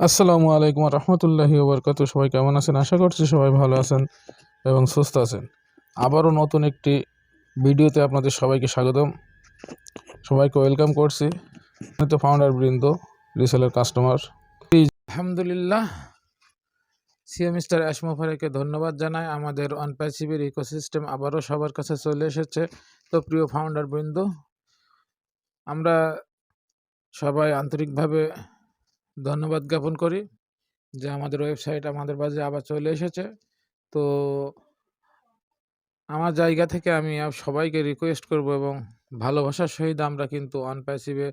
আসসালামু আলাইকুম রহমতুল্লাহি ওবরকাতু। সবাই কেমন আছেন? আশা করছি সবাই ভালো আছেন এবং সুস্থ আছেন। আবারও নতুন একটি ভিডিওতে আপনাদের সবাইকে স্বাগতম, সবাইকে ওয়েলকাম করছি। তো ফাউন্ডার বৃন্দ, রিসেলার কাস্টমার, আলহামদুলিল্লাহ সিএ মিস্টার অ্যাশমোফারেকে ধন্যবাদ জানাই। আমাদের অনপ্যাসিভের ইকোসিস্টেম আবারও সবার কাছে চলে এসেছে। তো প্রিয় ফাউন্ডার বৃন্দ, আমরা সবাই আন্তরিকভাবে ধন্যবাদ জ্ঞাপন করি যে আমাদের ওয়েবসাইট আমাদের বাজে আবার চলে এসেছে। তো আমার জায়গা থেকে আমি সবাইকে রিকোয়েস্ট করব এবং ভালোবাসার সহিত আমরা কিন্তু অনপ্যাসিভে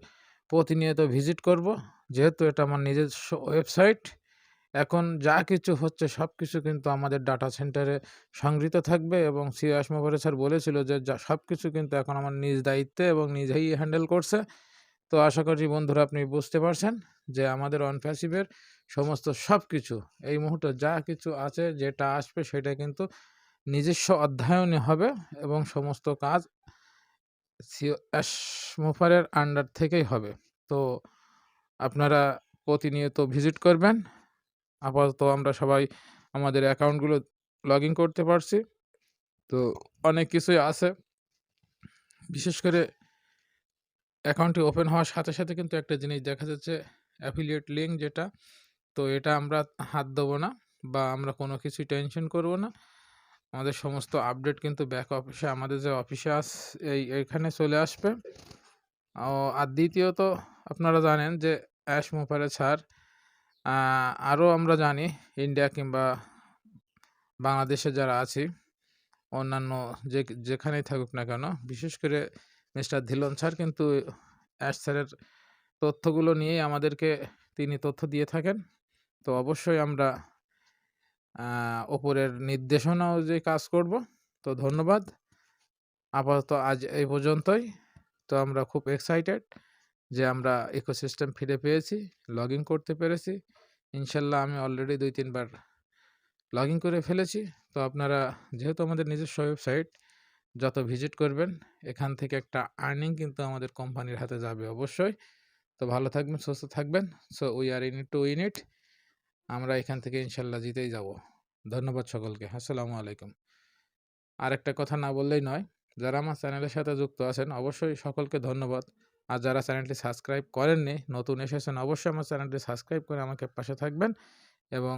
প্রতিনিয়ত ভিজিট করব, যেহেতু এটা আমার নিজস্ব ওয়েবসাইট। এখন যা কিছু হচ্ছে সব কিছু কিন্তু আমাদের ডাটা সেন্টারে সংগৃহীত থাকবে এবং সিও আসমোফারে স্যার বলেছিল যে সব কিছু কিন্তু এখন আমার নিজ দায়িত্বে এবং নিজেই হ্যান্ডেল করছে। তো আশা করি বন্ধুরা আপনি বুঝতে পারছেন যে আমাদের অনপ্যাসিভের সমস্ত সব কিছু এই মুহূর্তে যা কিছু আছে, যেটা আসবে সেটা কিন্তু নিজস্ব অধ্যয়নে হবে এবং সমস্ত কাজ সিও অ্যাশমোফারের আন্ডার থেকেই হবে। তো আপনারা প্রতিনিয়ত ভিজিট করবেন। আপাতত আমরা সবাই আমাদের অ্যাকাউন্টগুলো লগ ইন করতে পারছি। তো অনেক কিছুই আছে, বিশেষ করে অ্যাকাউন্টটি ওপেন হওয়ার সাথে সাথে কিন্তু একটা জিনিস দেখা যাচ্ছে, অ্যাফিলিয়েট লিঙ্ক যেটা। তো এটা আমরা হাত দেবো না বা আমরা কোনো কিছুই টেনশন করব না। আমাদের সমস্ত আপডেট কিন্তু ব্যাক অফিসে, আমাদের যে অফিসে এইখানে চলে আসবে। আর দ্বিতীয়ত আপনারা জানেন যে অ্যাশমোফারে ছাড় আরও আমরা জানি ইন্ডিয়া কিংবা বাংলাদেশে যারা আছি, অন্যান্য যেখানেই থাকুক না কেন, বিশেষ করে মিস্টার ধিলন স্যার কিন্তু অ্যাশ স্যারের তথ্যগুলো নিয়েই আমাদেরকে তিনি তথ্য দিয়ে থাকেন। তো অবশ্যই আমরা ওপরের নির্দেশনাও যে কাজ করব। তো ধন্যবাদ। আপাতত আজ এই পর্যন্তই। তো আমরা খুব এক্সাইটেড যে আমরা ইকোসিস্টেম ফিরে পেয়েছি, লগ ইন করতে পেরেছি। ইনশাল্লাহ আমি অলরেডি 2-3 বার লগ ইন করে ফেলেছি। তো আপনারা যেহেতু আমাদের নিজস্ব ওয়েবসাইট, যত ভিজিট করবেন এখান থেকে একটা আর্নিং কিন্তু আমাদের কোম্পানির হাতে যাবে অবশ্যই। তো ভালো থাকবেন, সুস্থ থাকবেন। So we are in it to win ইট। আমরা এখান থেকে ইনশাল্লাহ জিতেই যাব। ধন্যবাদ সকলকে। আসসালামু আলাইকুম। আরেকটা কথা না বললেই নয়, যারা আমার চ্যানেলের সাথে যুক্ত আছেন অবশ্যই সকলকে ধন্যবাদ। আর যারা চ্যানেলটি সাবস্ক্রাইব করেননি, নতুন এসেছেন, অবশ্যই আমার চ্যানেলটি সাবস্ক্রাইব করে আমাকে পাশে থাকবেন এবং